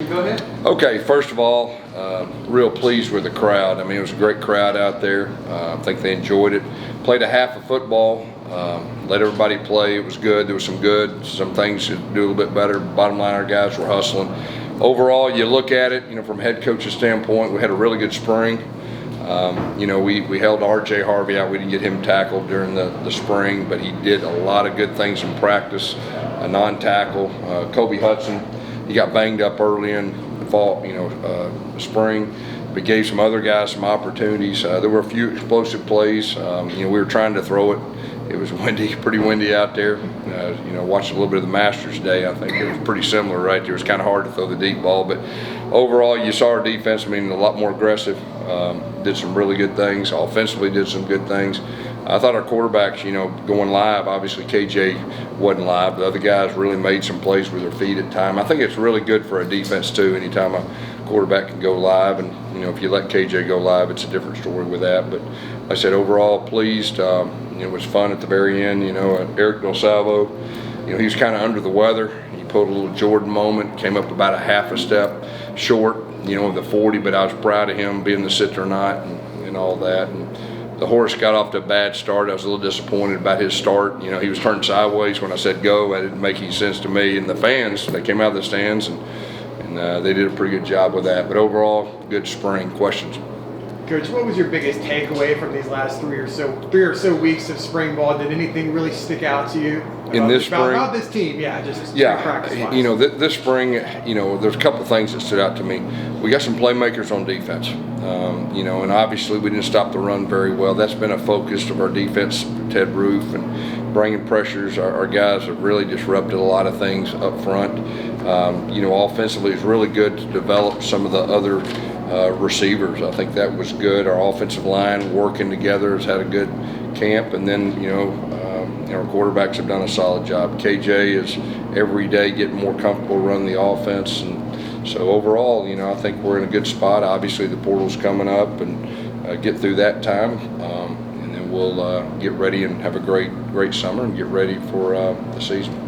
Go ahead. Okay, first of all, real pleased with the crowd. I mean, it was a great crowd out there. I think they enjoyed it. Played a half of football, let everybody play. It was good. There was some things to do a little bit better. Bottom line, our guys were hustling. Overall, you look at it, from a head coach's standpoint, we had a really good spring. We held R.J. Harvey out. We didn't get him tackled during the spring, but he did a lot of good things in practice. A non-tackle. Kobe Hudson, he got banged up early in the fall, spring. We gave some other guys some opportunities. There were a few explosive plays. We were trying to throw it. It was windy, pretty windy out there. Watched a little bit of the Masters Day. I think it was pretty similar right there. It was kind of hard to throw the deep ball, but overall, you saw our defense. I mean, a lot more aggressive. Did some really good things. Offensively, did some good things. I thought our quarterbacks, going live. Obviously, KJ wasn't live. The other guys really made some plays with their feet at time. I think it's really good for a defense too. Anytime a quarterback can go live, and if you let KJ go live, it's a different story with that. But like I said, overall pleased. It was fun at the very end. Eric Del Salvo, he was kind of under the weather. He pulled a little Jordan moment, came up about a half a step short, of the 40. But I was proud of him being the sit or not and all that. And the horse got off to a bad start. I was a little disappointed about his start. He was turned sideways when I said go. That didn't make any sense to me. And the fans, they came out of the stands and they did a pretty good job with that. But overall, good spring. Questions? Coach, what was your biggest takeaway from these last three or so weeks of spring ball? Did anything really stick out to you in this spring? About this team, practice-wise. This spring, there's a couple of things that stood out to me. We got some playmakers on defense, and obviously we didn't stop the run very well. That's been a focus of our defense, Ted Roof, and bringing pressures. Our guys have really disrupted a lot of things up front. Offensively, it's really good to develop some of the other receivers. I think that was good. Our offensive line working together has had a good camp, and then our quarterbacks have done a solid job. KJ is every day getting more comfortable running the offense, and so overall, I think we're in a good spot. Obviously, the portal's coming up, and get through that time, and then we'll get ready and have a great summer and get ready for the season.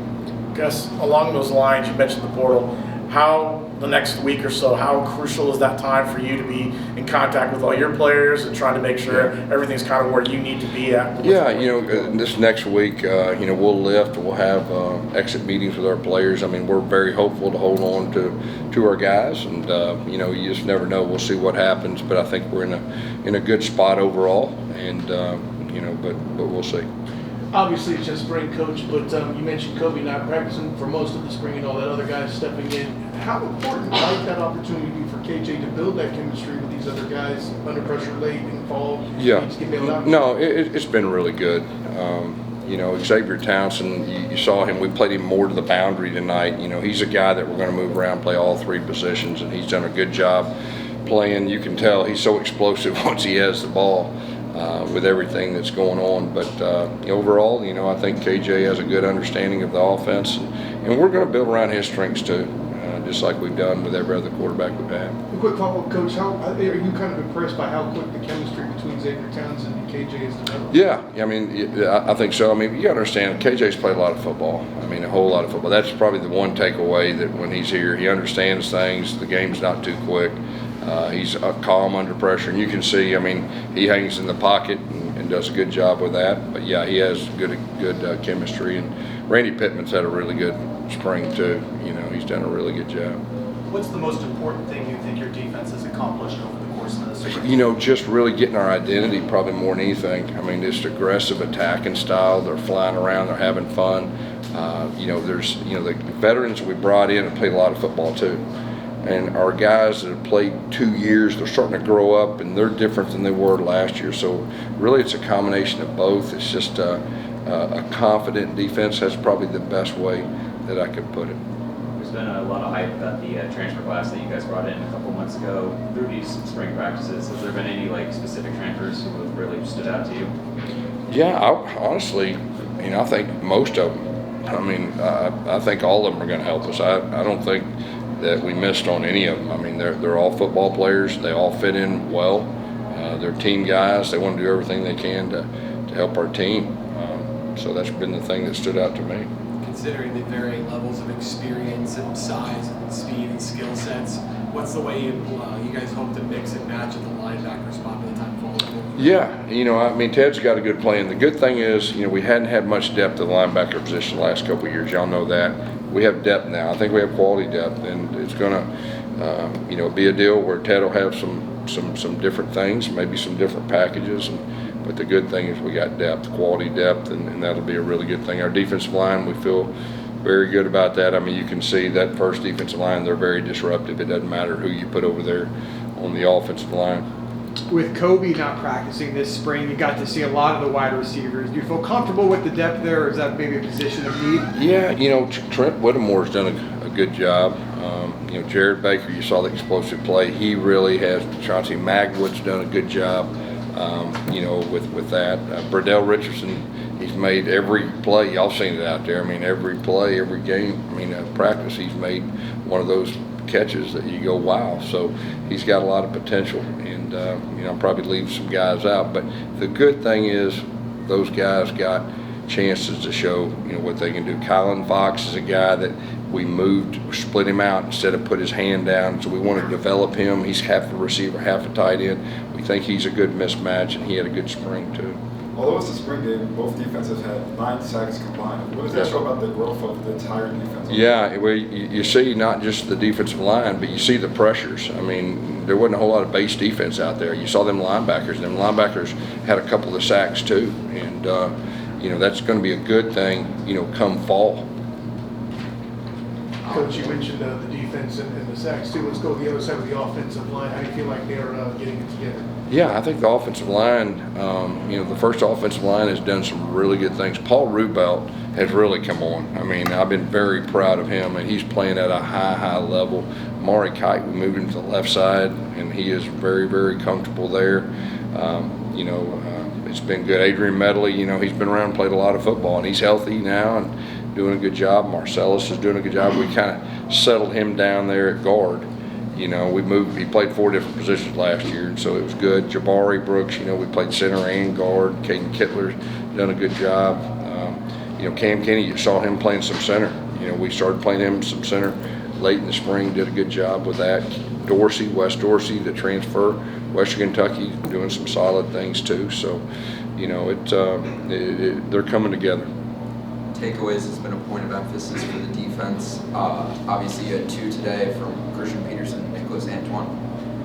Gus, along those lines, you mentioned the portal. How the next week or so, how crucial is that time for you to be in contact with all your players and trying to make sure everything's kind of where you need to be at? This next week, we'll lift. We'll have exit meetings with our players. I mean, we're very hopeful to hold on to our guys, and you just never know. We'll see what happens, but I think we're in a good spot overall, and but we'll see. Obviously, it's just spring, Coach, but you mentioned Kobe not practicing for most of the spring and all that other guys stepping in. How important might that opportunity be for KJ to build that chemistry with these other guys under pressure late, involved? Yeah. No, it's been really good. Xavier Townsend, you saw him. We played him more to the boundary tonight. He's a guy that we're going to move around, play all three positions, and he's done a good job playing. You can tell he's so explosive once he has the ball. With everything that's going on, but overall, I think KJ has a good understanding of the offense, and we're going to build around his strengths too, just like we've done with every other quarterback we've had. A quick follow-up, Coach. How are you kind of impressed by how quick the chemistry between Xavier Townsend and KJ is developed? Yeah, I think so. I mean, you got to understand, KJ's played a lot of football. I mean, a whole lot of football. That's probably the one takeaway, that when he's here, he understands things. The game's not too quick. He's calm under pressure, and you can see, he hangs in the pocket and does a good job with that. But yeah, he has good chemistry, and Randy Pittman's had a really good spring too. He's done a really good job. What's the most important thing you think your defense has accomplished over the course of this spring? Just really getting our identity, probably more than anything. Just aggressive attacking style. They're flying around, they're having fun. There's the veterans we brought in have played a lot of football too. And our guys that have played 2 years, they're starting to grow up, and they're different than they were last year. So really it's a combination of both. It's just a confident defense. That's probably the best way that I could put it. There's been a lot of hype about the transfer class that you guys brought in a couple months ago through these spring practices. Has there been any specific transfers who have really stood out to you? Yeah, honestly, I think most of them. I think all of them are going to help us. I don't think that we missed on any of them. They're all football players. They all fit in well. They're team guys. They want to do everything they can to help our team. So that's been the thing that stood out to me. considering the varying levels of experience and size and speed and skill sets, what's the way you guys hope to mix and match at the linebacker spot by the time fall? Yeah, I mean, Ted's got a good plan. The good thing is, we hadn't had much depth at the linebacker position the last couple of years. Y'all know that. We have depth now. I think we have quality depth, and it's going to, be a deal where Ted will have some different things, maybe some different packages. But the good thing is we got depth, quality depth, and that'll be a really good thing. Our defensive line, we feel very good about that. I mean, you can see that first defensive line, they're very disruptive. It doesn't matter who you put over there on the offensive line. With Kobe not practicing this spring, you got to see a lot of the wide receivers. Do you feel comfortable with the depth there, or is that maybe a position of need? Yeah, Trent Whittemore's done a good job. Jared Baker, you saw the explosive play. He really has. Chauncey Magwood's done a good job, with that. Burdell Richardson, he's made every play. Y'all seen it out there. I mean, every play, every game. I mean, practice, he's made one of those catches that you go, wow. So he's got a lot of potential, and I'll probably leave some guys out, but the good thing is those guys got chances to show what they can do. Kylan Fox is a guy that we split him out instead of put his hand down, so we want to develop him. He's half a receiver, half a tight end. We think he's a good mismatch, and he had a good spring too. Although it's a spring game, both defenses had 9 sacks combined. What does that show about the growth of the entire defense? Yeah, well, you see not just the defensive line, but you see the pressures. I mean, there wasn't a whole lot of base defense out there. You saw them linebackers. Them linebackers had a couple of sacks too, and that's going to be a good thing, come fall. Coach, you mentioned the defense and the sacks too. Let's go to the other side of the offensive line. How do you feel like they're getting it together? Yeah, I think the offensive line, the first offensive line has done some really good things. Paul Rubelt has really come on. I mean, I've been very proud of him, and he's playing at a high level. Maury Kite, we moved him to the left side, and he is very, very comfortable there. It's been good. Adrian Medley, he's been around, played a lot of football, and he's healthy now and doing a good job. Marcellus is doing a good job. We kind of settled him down there at guard. He played 4 different positions last year, and so it was good. Jabari Brooks, we played center and guard. Caden Kittler's done a good job. Cam Kenny, you saw him playing some center. We started playing him some center late in the spring, did a good job with that. Wes Dorsey, the transfer, Western Kentucky, doing some solid things too. So, they're coming together. Takeaways has been a point of emphasis for the defense. Obviously, you had 2 today from Christian Peterson and Nicholas Antoine.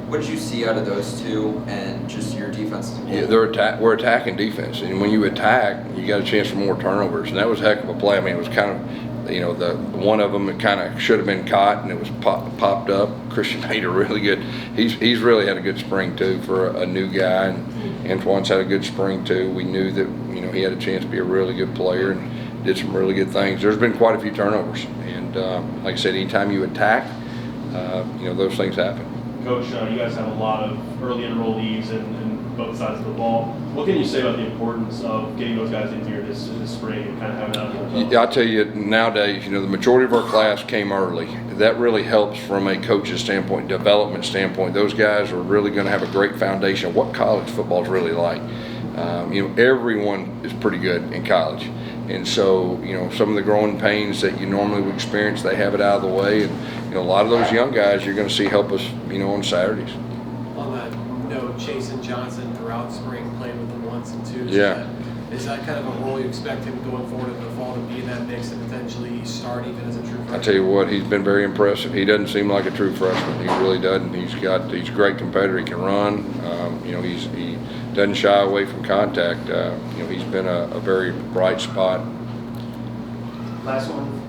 What did you see out of those 2 and just your defense as a whole? Yeah, we're attacking defense, and when you attack, you got a chance for more turnovers, and that was a heck of a play. I mean, it was kind of, the one of them, it kind of should have been caught, and it was popped up. Christian made a really good. He's really had a good spring too for a new guy, and Antoine's had a good spring too. We knew that he had a chance to be a really good player and did some really good things. There's been quite a few turnovers, and like I said, anytime you attack, those things happen. Coach, you guys have a lot of early enrollees in both sides of the ball. What can you say about the importance of getting those guys in here this spring and kind of having that under the belt? I tell you, nowadays, the majority of our class came early. That really helps from a coach's standpoint, development standpoint. Those guys are really going to have a great foundation of what college football is really like. Everyone is pretty good in college. And so, some of the growing pains that you normally would experience, they have it out of the way. And, a lot of those young guys you're going to see help us, on Saturdays. On that note, Jason Johnson throughout spring playing with the 1s and 2s. Yeah. Is that kind of a role you expect him going forward in the fall to be in that mix and potentially start even as a true freshman? I tell you what, he's been very impressive. He doesn't seem like a true freshman. He really doesn't. He's a great competitor. He can run. He doesn't shy away from contact. He's been a very bright spot. Last one.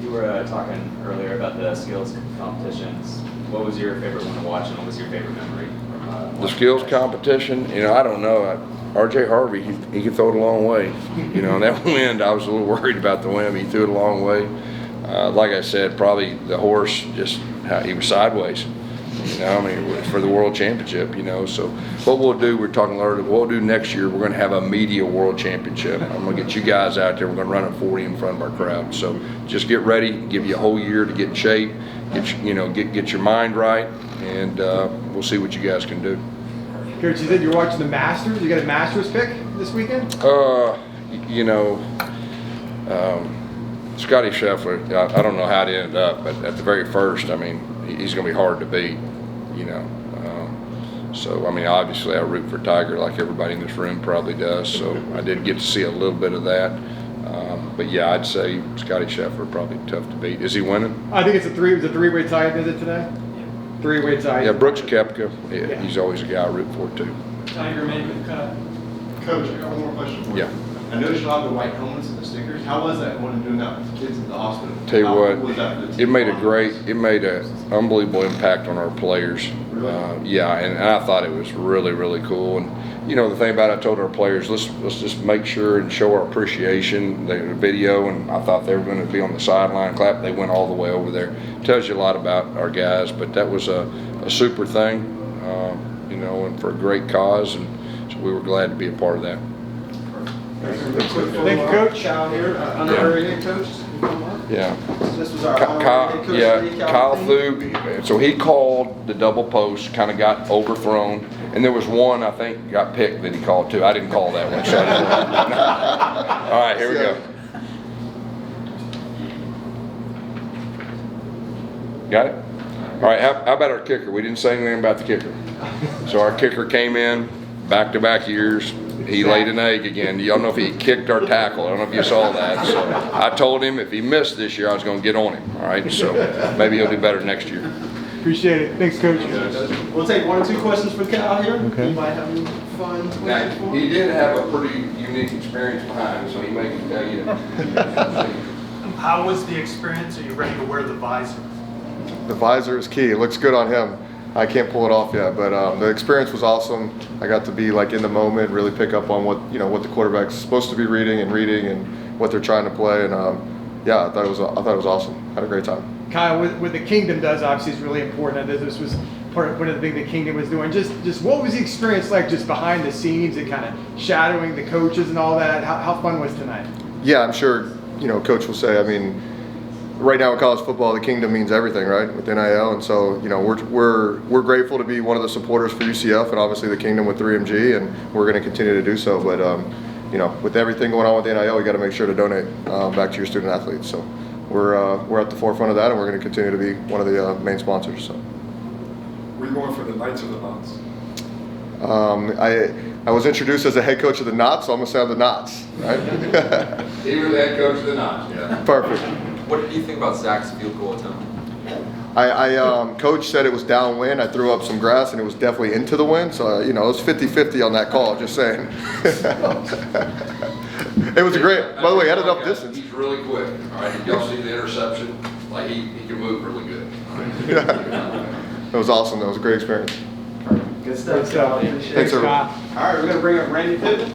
You were talking earlier about the skills competitions. What was your favorite one to watch, and what was your favorite memory from the skills competition? I don't know. R.J. Harvey, he can throw it a long way. And that wind, I was a little worried about the wind. He threw it a long way. Like I said, probably the horse, he was sideways. For the world championship, So what we'll do, we're talking earlier, what we'll do next year, we're going to have a media world championship. I'm going to get you guys out there. We're going to run a 40 in front of our crowd. So just get ready, give you a whole year to get in shape, get your mind right, and we'll see what you guys can do. Coach, you said you're watching the Masters. You got a Masters pick this weekend? Scotty Scheffler, I don't know how it ended up, but at the very first, I mean, he's going to be hard to beat, you know. So, I mean, obviously I root for Tiger like everybody in this room probably does, so I did get to see a little bit of that. But yeah, I'd say Scotty Scheffler probably tough to beat. Is he winning? I think it's a three-way tie, is it today? Three-way tie. Yeah, Brooks Koepka, yeah, he's always a guy I root for too. Tiger made the cut. Coach, I got one more question for you. Yeah. I noticed you have the white helmets and the stickers. How was that going and doing that with the kids at the hospital? Tell you How what, was that for the team? it made an unbelievable impact on our players. Really? Yeah, and I thought it was really, really cool. And you know, the thing about it, I told our players, let's just make sure and show our appreciation. The video, and I thought they were going to be on the sideline clap. They went all the way over there. Tells you a lot about our guys. But that was a super thing, you know, and for a great cause, and so we were glad to be a part of that. Thank you, Coach. Kyle here, honorary head coach. Yeah. This was our honorary head coach. Yeah, Kyle Thug. So he called the double post, kind of got overthrown, and there was one I think got picked that he called too. I didn't call that one. So I didn't. All right, here we go. Got it? All right, how about our kicker? We didn't say anything about the kicker. So our kicker came in, back-to-back years. He laid an egg again. Y'all know if he kicked our tackle. I don't know if you saw that. So I told him if he missed this year, I was going to get on him. All right, so maybe he'll do better next year. Appreciate it. Thanks, Coach. We'll take one or two questions for Kyle here. Okay. You might have any fun. Now, he did have a pretty unique experience behind him, so he may tell you. How was the experience? Are you ready to wear the visor? The visor is key. It looks good on him. I can't pull it off yet, but the experience was awesome. I got to be like in the moment, really pick up on what the quarterback's supposed to be reading and what they're trying to play, and yeah, I thought it was awesome. Had a great time. Kyle, what the Kingdom does obviously is really important. This was one of the things the Kingdom was doing. Just what was the experience like, just behind the scenes and kind of shadowing the coaches and all that? How fun was tonight? Yeah, I'm sure Coach will say. I mean, right now in college football, the Kingdom means everything, right? With NIL, and so we're grateful to be one of the supporters for UCF and obviously the Kingdom with 3MG, and we're going to continue to do so. But with everything going on with the NIL, we got to make sure to donate back to your student athletes. So we're at the forefront of that, and we're going to continue to be one of the main sponsors. So. Were you going for the Knights or the Knots? I was introduced as a head coach of the Knots, so I'm going to say I'm the Knots, right? He was the head coach of the Knots, yeah. Perfect. What did you think about Zach's field goal attempt? Coach said it was downwind. I threw up some grass, and it was definitely into the wind. So it was 50-50 on that call. Just saying. It was great. By the way, he had enough distance. He's really quick. All right, did y'all see the interception? Like he can move really good. All right. It was awesome. That was a great experience. Good stuff. Good stuff. Appreciate it. Thanks, everyone. Kyle. All right, we're going to bring up Randy Pittman.